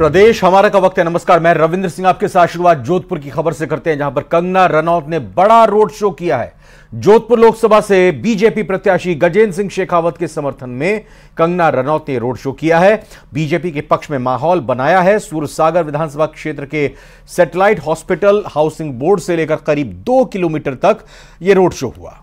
प्रदेश हमारा का वक्त है। नमस्कार, मैं रविंद्र सिंह आपके साथ। शुरुआत जोधपुर की खबर से करते हैं, जहां पर कंगना रनौत ने बड़ा रोड शो किया है। जोधपुर लोकसभा से बीजेपी प्रत्याशी गजेंद्र सिंह शेखावत के समर्थन में कंगना रनौत ने रोड शो किया है। बीजेपी के पक्ष में माहौल बनाया है। सूरसागर विधानसभा क्षेत्र के सैटेलाइट हॉस्पिटल हाउसिंग बोर्ड से लेकर करीब 2 किलोमीटर तक यह रोड शो हुआ।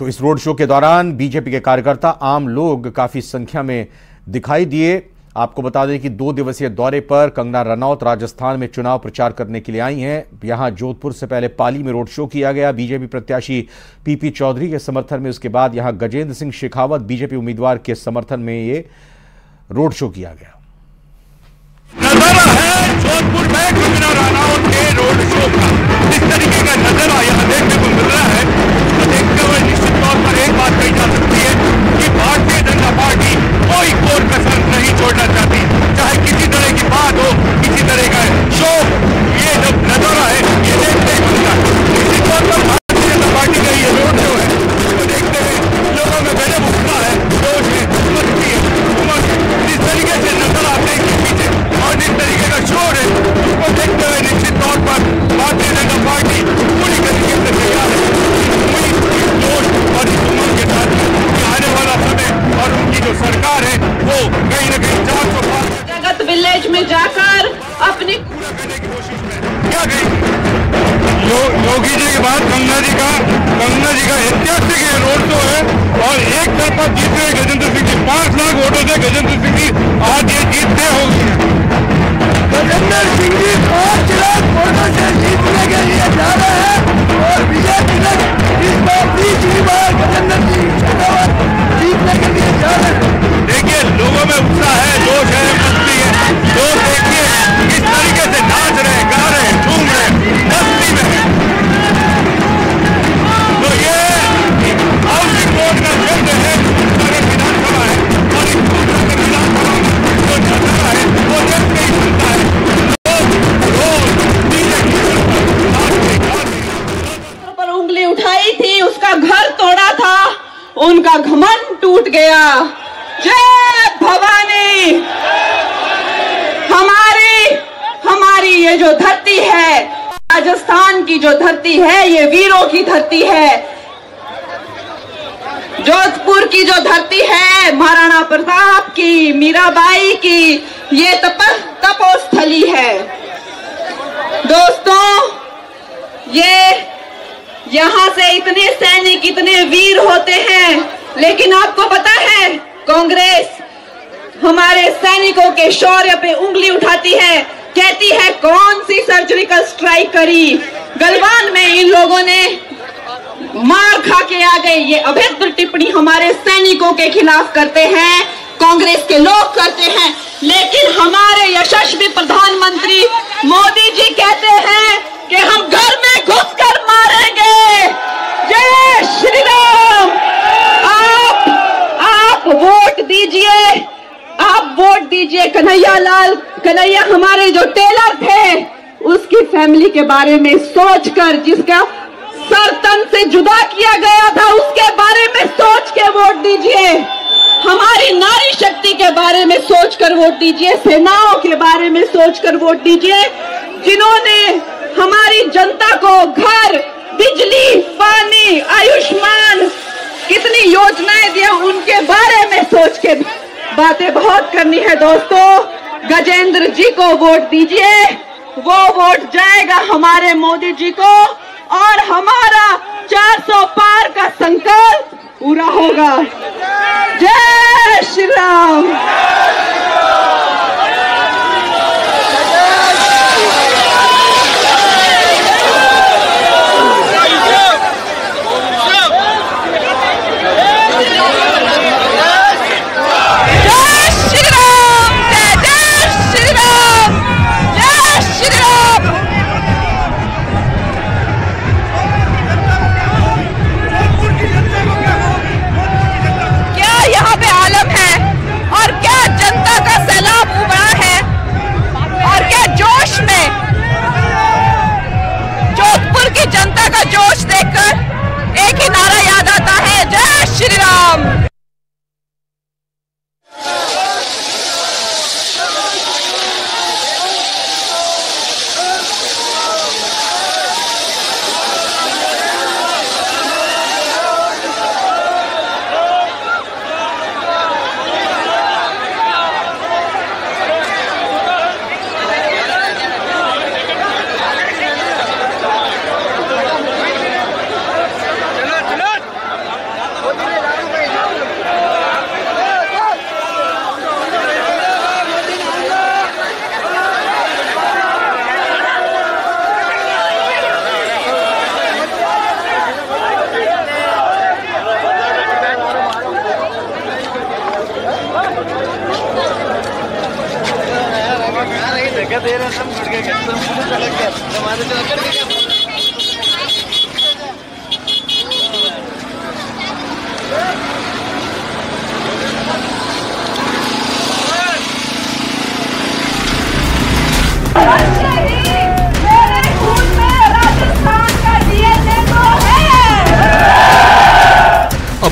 तो इस रोड शो के दौरान बीजेपी के कार्यकर्ता, आम लोग काफी संख्या में दिखाई दिए। आपको बता दें कि 2 दिवसीय दौरे पर कंगना रनौत राजस्थान में चुनाव प्रचार करने के लिए आई हैं। यहां जोधपुर से पहले पाली में रोड शो किया गया बीजेपी प्रत्याशी पीपी चौधरी के समर्थन में। उसके बाद यहां गजेंद्र सिंह शेखावत बीजेपी उम्मीदवार के समर्थन में ये रोड शो किया गया। नजारा है जोधपुर में कंगना रनौत के रोड शो का। इस तरीके का नजारा यहां देखने को मिल रहा है। तो देखते हुए निश्चित तौर पर एक बात कही जा सकती है कि भारतीय जनता पार्टी कोई कोर कसर नहीं छोड़ना चाहती, चाहे किसी तरह की बात हो, किसी तरह का शो। ये जो नजारा है ये देखते ही मिलता है। निश्चित तौर पर भारतीय जनता पार्टी का ये रोड शो है, तो देखते हुए लोगों में गजब उत्साह है, जोश है, मस्ती है, उमंग है। जिस तरीके से नजर आते हैं कि पीछे और जिस तरीके का शोर है, उसको देखते हुए निश्चित तौर पर भारतीय जनता पार्टी पूरी तरीके से तैयार है। जोश और इस उमंग के साथ आने वाला समय और उनकी जो सरकार है वो कहीं न कहीं 400 पार जगत विलेज में जाकर अपनी पूरा करने की कोशिश में क्या कहेंगे? योगी जी के बाद गंगा जी का ऐतिहासिक ये रोड शो है और एक तरफा जीत रहे गजेंद्र सिंह जी। 5 लाख वोटों से गजेंद्र सिंह जी आज ये जीत तय हो गई है। गजेंद्र सिंह जी 5 लाख वोटों से जीतने के लिए जा रहे हैं और बीजेपी ने इस बार तीसरी बार गजेंद्र सिंह शेखावत जीतने के लिए जा रहे हैं। देखिए लोगों में उत्साह है, जोश है, मस्ती है। लोग देखिए किस तरीके से नाच रहे, गा रहे, झूम रहे, मस्ती में है। तो ये हाउसिंग बोर्ड का क्षेत्र है, विधानसभा है और इस विधानसभा में जो नजारा है वो देखते ही मिलता है। पर उंगली उठाई थी, उसका घर तोड़ा था, उनका घमंड टूट गया। जय भवानी। हमारी ये जो धरती है, राजस्थान की जो धरती है, ये वीरों की धरती है। जोधपुर की जो धरती है, महाराणा प्रताप की, मीराबाई की, ये तपोस्थली है। दोस्तों, ये यहां से इतने सैनिक, इतने वीर होते हैं, लेकिन आपको पता है कांग्रेस हमारे सैनिकों के शौर्य पे उंगली उठाती है, कहती है कौन सी सर्जिकल स्ट्राइक करी। गलवान में इन लोगों ने मार खा के आ गए। ये अभद्र टिप्पणी हमारे सैनिकों के खिलाफ करते हैं, कांग्रेस के लोग करते हैं, लेकिन हमारे यशस्वी प्रधानमंत्री मोदी जी कहते हैं कि हम घर में घुसकर मारेंगे। जय श्री राम। आप वोट दीजिए, आप वोट दीजिए। कन्हैया हमारे जो टेलर थे, उसकी फैमिली के बारे में सोचकर, जिसका सर तन से जुदा किया गया था, उसके बारे में सोच के वोट दीजिए। हमारी नारी शक्ति के बारे में सोचकर वोट दीजिए, सेनाओं के बारे में सोचकर वोट दीजिए, जिन्होंने हमारी जनता को घर, बिजली, पानी, आयुष्मान, कितनी योजनाएं दी, उनके बारे में सोच के बातें बहुत करनी है। दोस्तों, गजेंद्र जी को वोट दीजिए, वो वोट जाएगा हमारे मोदी जी को और हमारा 400 पार का संकल्प पूरा होगा। जय श्री राम।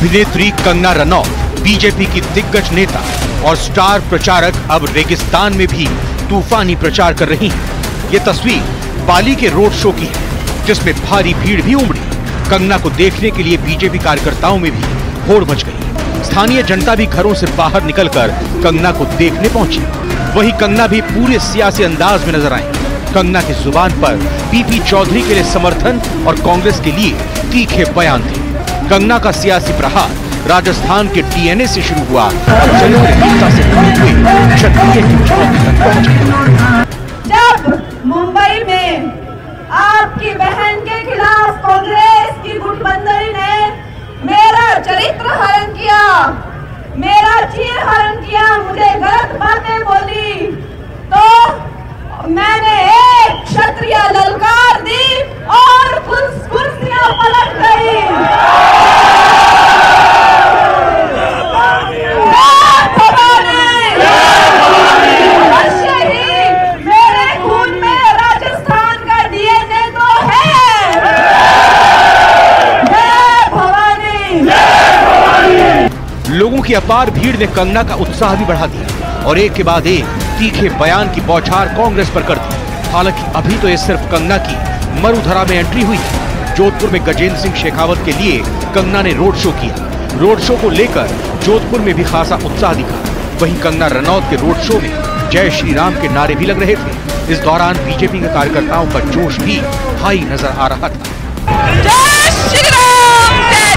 अभिनेत्री कंगना रनौत बीजेपी की दिग्गज नेता और स्टार प्रचारक अब रेगिस्तान में भी तूफानी प्रचार कर रही हैं। ये तस्वीर पाली के रोड शो की है, जिसमें भारी भीड़ भी उमड़ी। कंगना को देखने के लिए बीजेपी कार्यकर्ताओं में भी होड़ मच गई। स्थानीय जनता भी घरों से बाहर निकलकर कंगना को देखने पहुंची। वहीं कंगना भी पूरे सियासी अंदाज में नजर आई। कंगना की जुबान पर पीपी चौधरी के लिए समर्थन और कांग्रेस के लिए तीखे बयान थे। कंगना का सियासी प्रहार राजस्थान के डीएनए से शुरू हुआ, चरित्रहीनता से हुए क्षत्रिय की चौकी तक पहुंचे। जब मुंबई में आपकी बहन के खिलाफ कांग्रेस की गुटबंदी ने मेरा चरित्र हरण किया, मेरा चीर हरण किया, मुझे गलत बातें बोली, तो मैंने एक क्षत्रिय ललकार दी और कुर्सियां पलट गई। मेरे खून में राजस्थान का डीएनए तो है। जय भवानी। लोगों की अपार भीड़ ने कंगना का उत्साह भी बढ़ा दिया और एक के बाद एक तीखे बयान की बौछार कांग्रेस पर कर दी। हालांकि अभी तो ये सिर्फ कंगना की मरुधरा में एंट्री हुई है। जोधपुर में गजेंद्र सिंह शेखावत के लिए कंगना ने रोड शो किया। रोड शो को लेकर जोधपुर में भी खासा उत्साह दिखा। वहीं कंगना रनौत के रोड शो में जय श्री राम के नारे भी लग रहे थे। इस दौरान बीजेपी के कार्यकर्ताओं का जोश भी हाई नजर आ रहा था। जय श्री राम, जय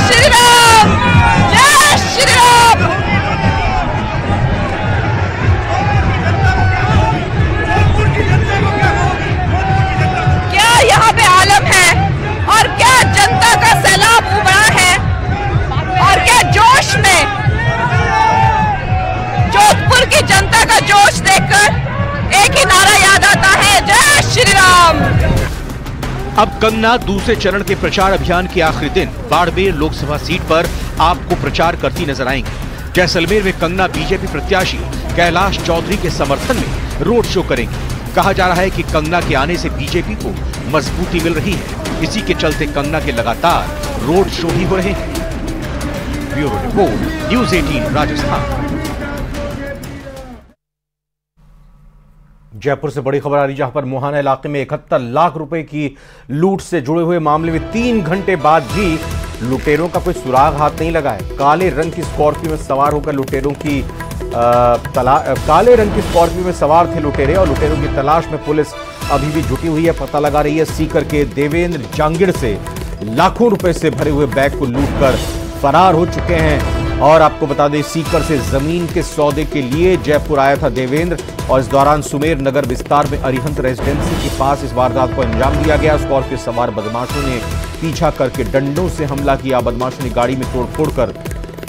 श्री राम, जय श्री राम। क्या यहाँ पे आलम है और क्या जनता का सैलाब उमड़ा है और क्या जोश में जोधपुर की जनता का जोश देखकर एक ही नारा याद आता है, जय श्री राम। अब कंगना दूसरे चरण के प्रचार अभियान के आखिरी दिन बाड़मेर लोकसभा सीट पर आपको प्रचार करती नजर आएंगी। जैसलमेर में कंगना बीजेपी प्रत्याशी कैलाश चौधरी के समर्थन में रोड शो करेंगी। कहा जा रहा है कि कंगना के आने से बीजेपी को मजबूती मिल रही है। इसी के चलते कंगना के लगातार रोड शो ही हो रहे हैं। Bureau report, news 18 Rajasthan. Jaipur से बड़ी खबर आ रही, जहां पर मोहाना इलाके में 71 लाख रुपए की लूट से जुड़े हुए मामले में 3 घंटे बाद भी लुटेरों का कोई सुराग हाथ नहीं लगा है। काले रंग की स्कॉर्पियो में सवार होकर लुटेरों की काले रंग की स्कॉर्पियो में सवार थे लुटेरे और लुटेरों की तलाश में पुलिस अभी भी जुटी हुई है। पता लगा रही है। सीकर के देवेंद्र जांगिड़ से लाखों रुपए से भरे हुए बैग को लूटकर फरार हो चुके हैं। और आपको बता दें, सीकर से जमीन के सौदे के लिए जयपुर आया था देवेंद्र और इस दौरान सुमेर नगर विस्तार में अरिहंत रेजिडेंसी के पास इस वारदात को अंजाम दिया गया। स्कॉर्पियो सवार बदमाशों ने पीछा करके डंडों से हमला किया। बदमाशों ने गाड़ी में तोड़फोड़ कर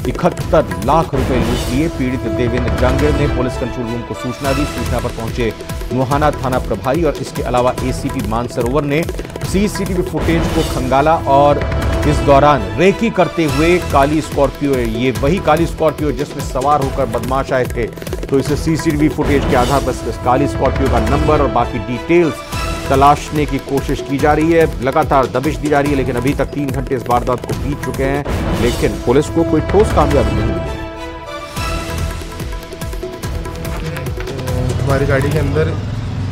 71 लाख रुपए लूट लिए। पीड़ित देवेंद्र जांगिड़ ने पुलिस कंट्रोल रूम को सूचना दी। सूचना पर पहुंचे मोहाना थाना प्रभारी और इसके अलावा एसीपी मानसरोवर ने सीसीटीवी फुटेज को खंगाला और इस दौरान रेकी करते हुए काली स्कॉर्पियो, ये वही काली स्कॉर्पियो जिसमें सवार होकर बदमाश आए थे, तो इसे सीसीटीवी फुटेज के आधार पर काली स्कॉर्पियो का नंबर और बाकी डिटेल्स तलाशने की कोशिश की जा रही है। लगातार दबिश दी जा रही है, लेकिन अभी तक 3 घंटे इस वारदात को बीत चुके हैं, लेकिन पुलिस को कोई ठोस कामयाबी नहीं मिली। हमारी गाड़ी के अंदर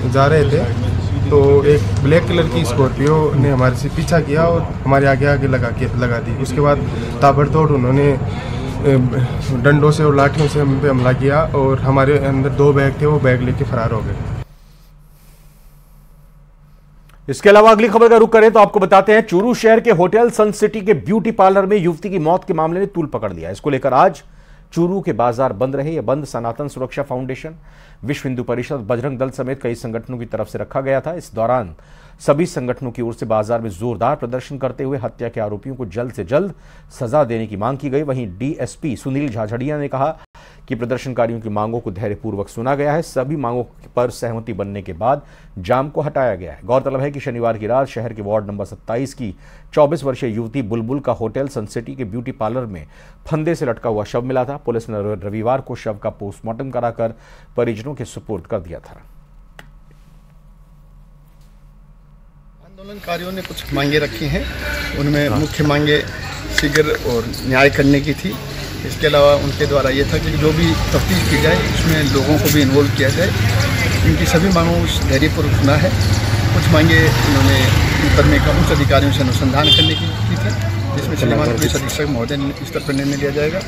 जा रहे थे तो एक ब्लैक कलर की स्कॉर्पियो ने हमारे से पीछा किया और हमारे आगे आगे लगा दी। उसके बाद ताबड़तोड़ उन्होंने डंडों से और लाठियों से हम पे हमला किया और हमारे अंदर 2 बैग थे, वो बैग लेके फरार हो गए। इसके अलावा अगली खबर का रुख करें तो आपको बताते हैं, चूरू शहर के होटल सन सिटी के ब्यूटी पार्लर में युवती की मौत के मामले ने तूल पकड़ लिया। इसको लेकर आज चूरू के बाजार बंद रहे। यह बंद सनातन सुरक्षा फाउंडेशन, विश्व हिंदू परिषद, बजरंग दल समेत कई संगठनों की तरफ से रखा गया था। इस दौरान सभी संगठनों की ओर से बाजार में जोरदार प्रदर्शन करते हुए हत्या के आरोपियों को जल्द से जल्द सजा देने की मांग की गई। वहीं डीएसपी सुनील झाझड़िया ने कहा कि प्रदर्शनकारियों की मांगों को धैर्यपूर्वक सुना गया है। सभी मांगों पर सहमति बनने के बाद जाम को हटाया गया है। गौरतलब है कि शनिवार की रात शहर के वार्ड नंबर 27 की 24 वर्षीय युवती बुलबुल का होटल सन सिटी के ब्यूटी पार्लर में फंदे से लटका हुआ शव मिला था। पुलिस ने रविवार को शव का पोस्टमार्टम कराकर परिजनों के सुपुर्द कर दिया था। आंदोलनकारियों ने कुछ मांगे रखी हैं, उनमें मुख्य मांगे शीघ्र और न्याय करने की थी। इसके अलावा उनके द्वारा ये था कि जो भी तफ्तीश की जाए उसमें लोगों को भी इन्वॉल्व किया जाए। इनकी सभी मांगों को धैर्यपूर्वक सुना है। कुछ मांगे इन्होंने मुकदमे का उच्च अधिकारियों से अनुसंधान करने की थी, जिसमें श्रीमान पुलिस अधीक्षक महोदय स्तर पर निर्णय लिया जाएगा।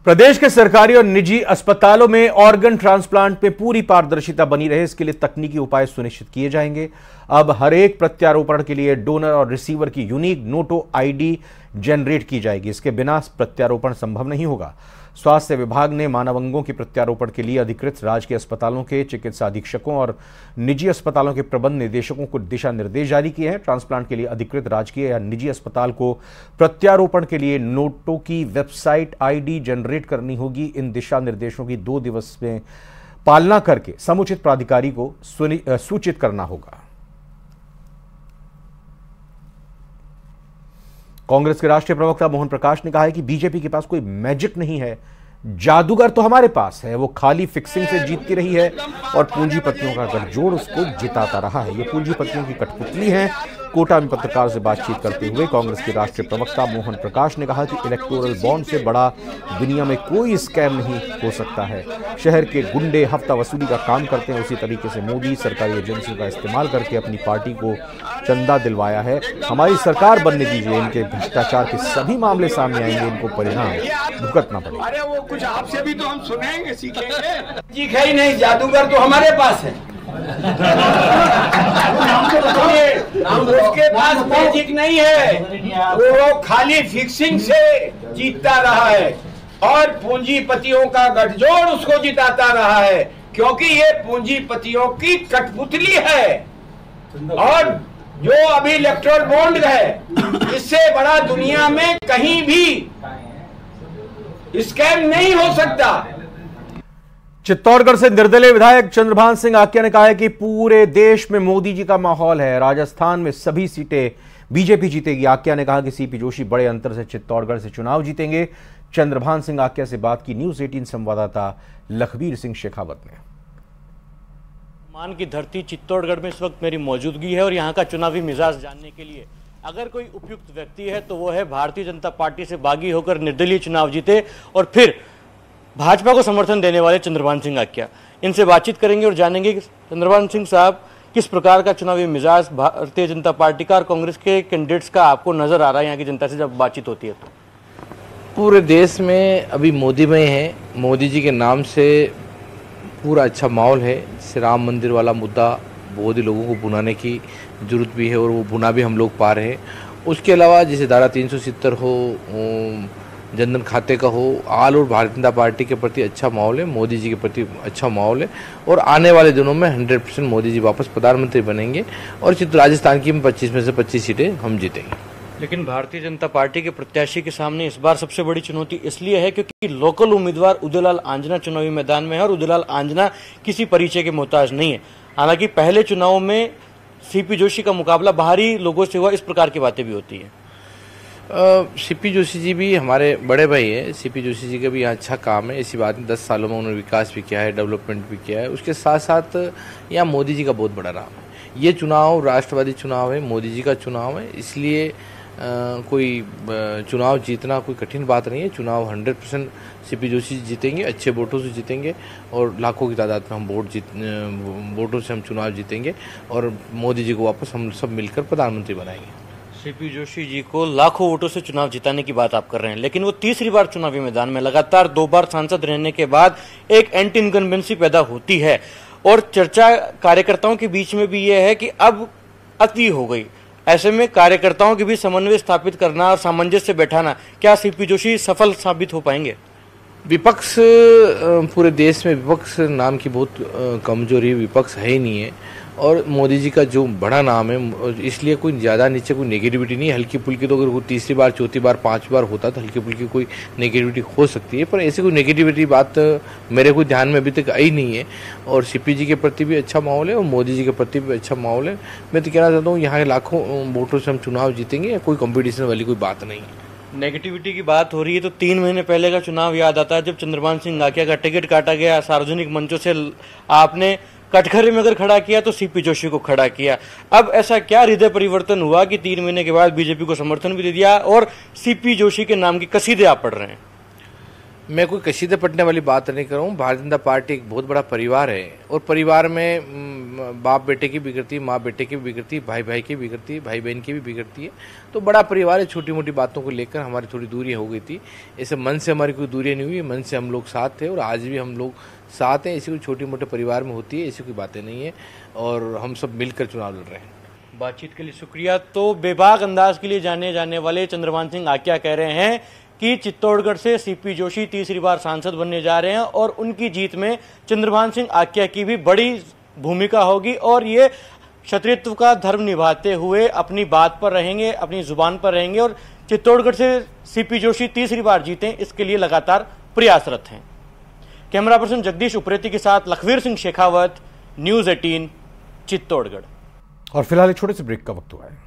प्रदेश के सरकारी और निजी अस्पतालों में ऑर्गन ट्रांसप्लांट में पूरी पारदर्शिता बनी रहे, इसके लिए तकनीकी उपाय सुनिश्चित किए जाएंगे। अब हर एक प्रत्यारोपण के लिए डोनर और रिसीवर की यूनिक नोटो आईडी जनरेट की जाएगी। इसके बिना प्रत्यारोपण संभव नहीं होगा। स्वास्थ्य विभाग ने मानव अंगों के प्रत्यारोपण के लिए अधिकृत राजकीय अस्पतालों के चिकित्सा अधीक्षकों और निजी अस्पतालों के प्रबंध निदेशकों को दिशा निर्देश जारी किए हैं। ट्रांसप्लांट के लिए अधिकृत राजकीय या निजी अस्पताल को प्रत्यारोपण के लिए नोटो की वेबसाइट आईडी जनरेट करनी होगी। इन दिशा निर्देशों की 2 दिवस में पालना करके समुचित प्राधिकारी को सूचित करना होगा। कांग्रेस के राष्ट्रीय प्रवक्ता मोहन प्रकाश ने कहा है कि बीजेपी के पास कोई मैजिक नहीं है, जादूगर तो हमारे पास है। वो खाली फिक्सिंग से जीतती रही है और पूंजीपतियों का गठजोड़ उसको जिताता रहा है। ये पूंजीपतियों की कठपुतली है। कोटा में पत्रकारों से बातचीत करते हुए कांग्रेस के राष्ट्रीय प्रवक्ता मोहन प्रकाश ने कहा कि इलेक्टोरल बॉन्ड से बड़ा दुनिया में कोई स्कैम नहीं हो सकता है। शहर के गुंडे हफ्ता वसूली का काम करते हैं, उसी तरीके से मोदी सरकारी एजेंसियों का इस्तेमाल करके अपनी पार्टी को चंदा दिलवाया है। हमारी सरकार बनने दीजिए, इनके भ्रष्टाचार के सभी मामले सामने आएंगे, इनको परिणाम भुगतना पड़ेगा। अरे वो कुछ आपसे भी तो हम सुनेंगे, सीखेंगे। जी ही नहीं, जादूगर तो हमारे पास है। उसके पास मैजिक नहीं है, वो खाली फिक्सिंग से जीतता रहा है और पूंजीपतियों का गठजोड़ उसको जिताता रहा है, क्योंकि ये पूंजीपतियों की कठपुतली है। और जो अभी इलेक्टोरल बॉन्ड है, इससे बड़ा दुनिया में कहीं भी स्कैम नहीं हो सकता। चित्तौड़गढ़ से निर्दलीय विधायक चंद्रभान सिंह आक्या ने कहा है कि पूरे देश में मोदी जी का माहौल है, राजस्थान में सभी सीटें बीजेपी जीतेगी। आक्या ने कहा कि सीपी जोशी बड़े अंतर से चित्तौड़गढ़ से चुनाव जीतेंगे। चंद्रभान सिंह आक्या से बात की न्यूज 18 संवाददाता लखबीर सिंह शेखावत ने। मान की धरती चित्तौड़गढ़ में इस वक्त मेरी मौजूदगी है और यहाँ का चुनावी मिजाज जानने के लिए अगर कोई उपयुक्त व्यक्ति है तो वो है भारतीय जनता पार्टी से बागी होकर निर्दलीय चुनाव जीते और फिर भाजपा को समर्थन देने वाले चंद्रभान सिंह आक्या। इनसे बातचीत करेंगे और जानेंगे कि चंद्रभान सिंह साहब किस प्रकार का चुनावी मिजाज भारतीय जनता पार्टी का और कांग्रेस के कैंडिडेट्स का आपको नजर आ रहा है यहाँ की जनता से जब बातचीत होती है। तो पूरे देश में अभी मोदी में है, मोदी जी के नाम से पूरा अच्छा माहौल है। जैसे राम मंदिर वाला मुद्दा बहुत ही लोगों को भुनाने की जरूरत भी है और वो भुना भी हम लोग पा रहे हैं। उसके अलावा जैसे धारा 370 हो, जनधन खाते का हो, आल और भारतीय जनता पार्टी के प्रति अच्छा माहौल है, मोदी जी के प्रति अच्छा माहौल है और आने वाले दिनों में 100% मोदी जी वापस प्रधानमंत्री बनेंगे और राजस्थान की 25 में से 25 सीटें हम जीतेंगे। लेकिन भारतीय जनता पार्टी के प्रत्याशी के सामने इस बार सबसे बड़ी चुनौती इसलिए है क्योंकि लोकल उम्मीदवार उदयलाल आंजना चुनावी मैदान में है और उदयलाल आंजना किसी परिचय के मोहताज नहीं है। हालांकि पहले चुनाव में सीपी जोशी का मुकाबला बाहरी लोगों से हुआ, इस प्रकार की बातें भी होती है। सीपी जोशी जी भी हमारे बड़े भाई है। सीपी जोशी जी का भी यहाँ अच्छा काम है, ऐसी बात नहीं। 10 सालों में उन्होंने विकास भी किया है, डेवलपमेंट भी किया है। उसके साथ साथ यहाँ मोदी जी का बहुत बड़ा नाम है। ये चुनाव राष्ट्रवादी चुनाव है, मोदी जी का चुनाव है, इसलिए कोई चुनाव जीतना कोई कठिन बात नहीं है। चुनाव 100% सीपी जोशी जीतेंगे, अच्छे वोटों से जीतेंगे और लाखों की तादाद में हम वोटों से हम चुनाव जीतेंगे और मोदी जी को वापस हम सब मिलकर प्रधानमंत्री बनाएंगे। सीपी जोशी जी को लाखों वोटों से चुनाव जिताने की बात आप कर रहे हैं, लेकिन वो तीसरी बार चुनावी मैदान में लगातार 2 बार सांसद रहने के बाद एक एंटी इनकम्बेंसी पैदा होती है और चर्चा कार्यकर्ताओं के बीच में भी ये है कि अब अति हो गई। ऐसे में कार्यकर्ताओं के बीच समन्वय स्थापित करना और सामंजस्य बैठाना, क्या सीपी जोशी सफल साबित हो पाएंगे? विपक्ष पूरे देश में विपक्ष नाम की बहुत कमजोरी, विपक्ष है ही नहीं है और मोदी जी का जो बड़ा नाम है, इसलिए कोई ज़्यादा नीचे कोई नेगेटिविटी नहीं है। हल्की फुल्की तो अगर कोई तीसरी बार, चौथी बार, 5 बार होता तो हल्की फुल्की कोई नेगेटिविटी हो सकती है, पर ऐसी कोई नेगेटिविटी बात मेरे कोई ध्यान में अभी तक आई नहीं है। और सीपी जी के प्रति भी अच्छा माहौल है और मोदी जी के प्रति भी अच्छा माहौल है। मैं तो कहना चाहता हूँ यहाँ लाखों वोटों से हम चुनाव जीतेंगे, कोई कॉम्पिटिशन वाली कोई बात नहीं है। नेगेटिविटी की बात हो रही है तो 3 महीने पहले का चुनाव याद आता है जब चंद्रभान सिंह आक्या का टिकट काटा गया। सार्वजनिक मंचों से आपने कटघरे में अगर खड़ा किया तो सीपी जोशी को खड़ा किया। अब ऐसा क्या हृदय परिवर्तन हुआ कि 3 महीने के बाद बीजेपी को समर्थन भी दे दिया और सीपी जोशी के नाम की कसीदे आप पढ़ रहे हैं? मैं कोई कसीदे पढ़ने वाली बात नहीं कर रहा हूँ। भारतीय जनता पार्टी एक बहुत बड़ा परिवार है और परिवार में बाप बेटे की बिगड़ती है, माँ बेटे की भी बिगड़ती है, भाई भाई की भी बिगड़ती है, भाई बहन की भी बिगड़ती है। तो बड़ा परिवार है, छोटी मोटी बातों को लेकर हमारी थोड़ी दूरी हो गई थी। ऐसे मन से हमारी कोई दूरी नहीं हुई, मन से हम लोग साथ थे और आज भी हम लोग साथ हैं। ऐसी कोई छोटी मोटे परिवार में होती है, ऐसी कोई बातें नहीं है और हम सब मिलकर चुनाव लड़ रहे हैं। बातचीत के लिए शुक्रिया। तो बेबाक अंदाज के लिए जाने जाने वाले चंद्रभान सिंह आक्या कह रहे हैं कि चित्तौड़गढ़ से सीपी जोशी तीसरी बार सांसद बनने जा रहे हैं और उनकी जीत में चंद्रभान सिंह आक्या की भी बड़ी भूमिका होगी और ये क्षत्रियत्व का धर्म निभाते हुए अपनी बात पर रहेंगे, अपनी जुबान पर रहेंगे और चित्तौड़गढ़ से सीपी जोशी तीसरी बार जीतें, इसके लिए लगातार प्रयासरत हैं। कैमरा पर्सन जगदीश उप्रेती के साथ लखवीर सिंह शेखावत, न्यूज़ 18 चित्तौड़गढ़। और फिलहाल एक छोटे से ब्रेक का वक्त हुआ है।